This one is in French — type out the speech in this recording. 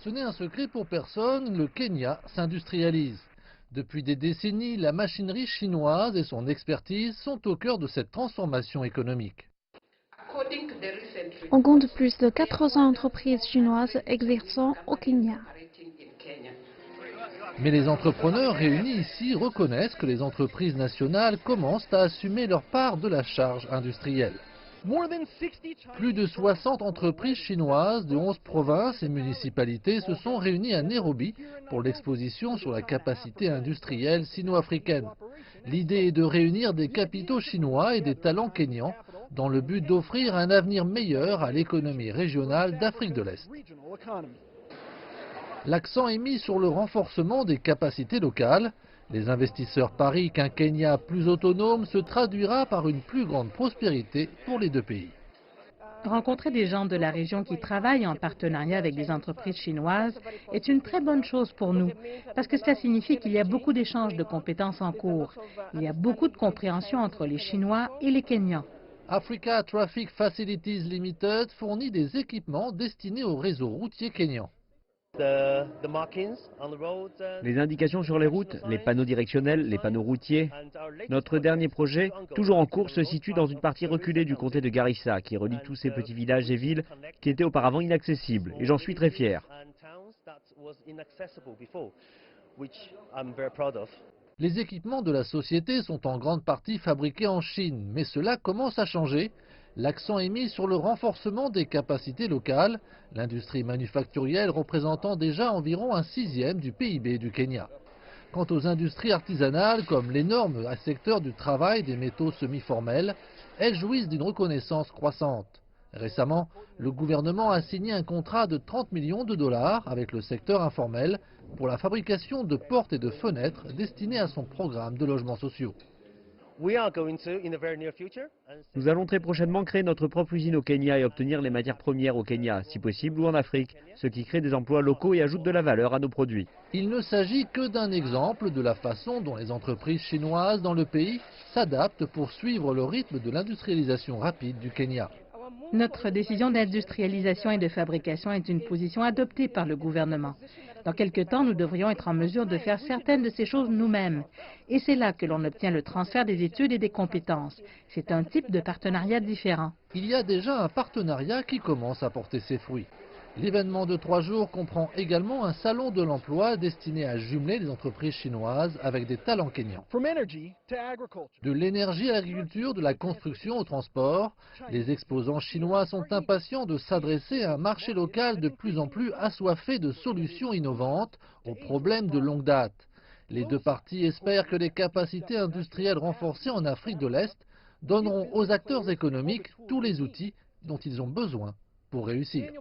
Ce n'est un secret pour personne, le Kenya s'industrialise. Depuis des décennies, la machinerie chinoise et son expertise sont au cœur de cette transformation économique. On compte plus de 400 entreprises chinoises exerçant au Kenya. Mais les entrepreneurs réunis ici reconnaissent que les entreprises nationales commencent à assumer leur part de la charge industrielle. Plus de 60 entreprises chinoises de 11 provinces et municipalités se sont réunies à Nairobi pour l'exposition sur la capacité industrielle sino-africaine. L'idée est de réunir des capitaux chinois et des talents kényans dans le but d'offrir un avenir meilleur à l'économie régionale d'Afrique de l'Est. L'accent est mis sur le renforcement des capacités locales. Les investisseurs parient qu'un Kenya plus autonome se traduira par une plus grande prospérité pour les deux pays. Rencontrer des gens de la région qui travaillent en partenariat avec des entreprises chinoises est une très bonne chose pour nous, parce que cela signifie qu'il y a beaucoup d'échanges de compétences en cours. Il y a beaucoup de compréhension entre les Chinois et les Kenyans. Africa Traffic Facilities Limited fournit des équipements destinés au réseau routier kényan. Les indications sur les routes, les panneaux directionnels, les panneaux routiers. Notre dernier projet, toujours en cours, se situe dans une partie reculée du comté de Garissa, qui relie tous ces petits villages et villes qui étaient auparavant inaccessibles. Et j'en suis très fier. Les équipements de la société sont en grande partie fabriqués en Chine, mais cela commence à changer. L'accent est mis sur le renforcement des capacités locales, l'industrie manufacturière représentant déjà environ un sixième du PIB du Kenya. Quant aux industries artisanales, comme l'énorme secteur du travail des métaux semi-formels, elles jouissent d'une reconnaissance croissante. Récemment, le gouvernement a signé un contrat de 30 millions de dollars avec le secteur informel pour la fabrication de portes et de fenêtres destinées à son programme de logements sociaux. Nous allons très prochainement créer notre propre usine au Kenya et obtenir les matières premières au Kenya, si possible, ou en Afrique, ce qui crée des emplois locaux et ajoute de la valeur à nos produits. Il ne s'agit que d'un exemple de la façon dont les entreprises chinoises dans le pays s'adaptent pour suivre le rythme de l'industrialisation rapide du Kenya. Notre décision d'industrialisation et de fabrication est une position adoptée par le gouvernement. Dans quelque temps, nous devrions être en mesure de faire certaines de ces choses nous-mêmes. Et c'est là que l'on obtient le transfert des études et des compétences. C'est un type de partenariat différent. Il y a déjà un partenariat qui commence à porter ses fruits. L'événement de 3 jours comprend également un salon de l'emploi destiné à jumeler les entreprises chinoises avec des talents kenyans. De l'énergie à l'agriculture, de la construction au transport, les exposants chinois sont impatients de s'adresser à un marché local de plus en plus assoiffé de solutions innovantes aux problèmes de longue date. Les deux parties espèrent que les capacités industrielles renforcées en Afrique de l'Est donneront aux acteurs économiques tous les outils dont ils ont besoin pour réussir.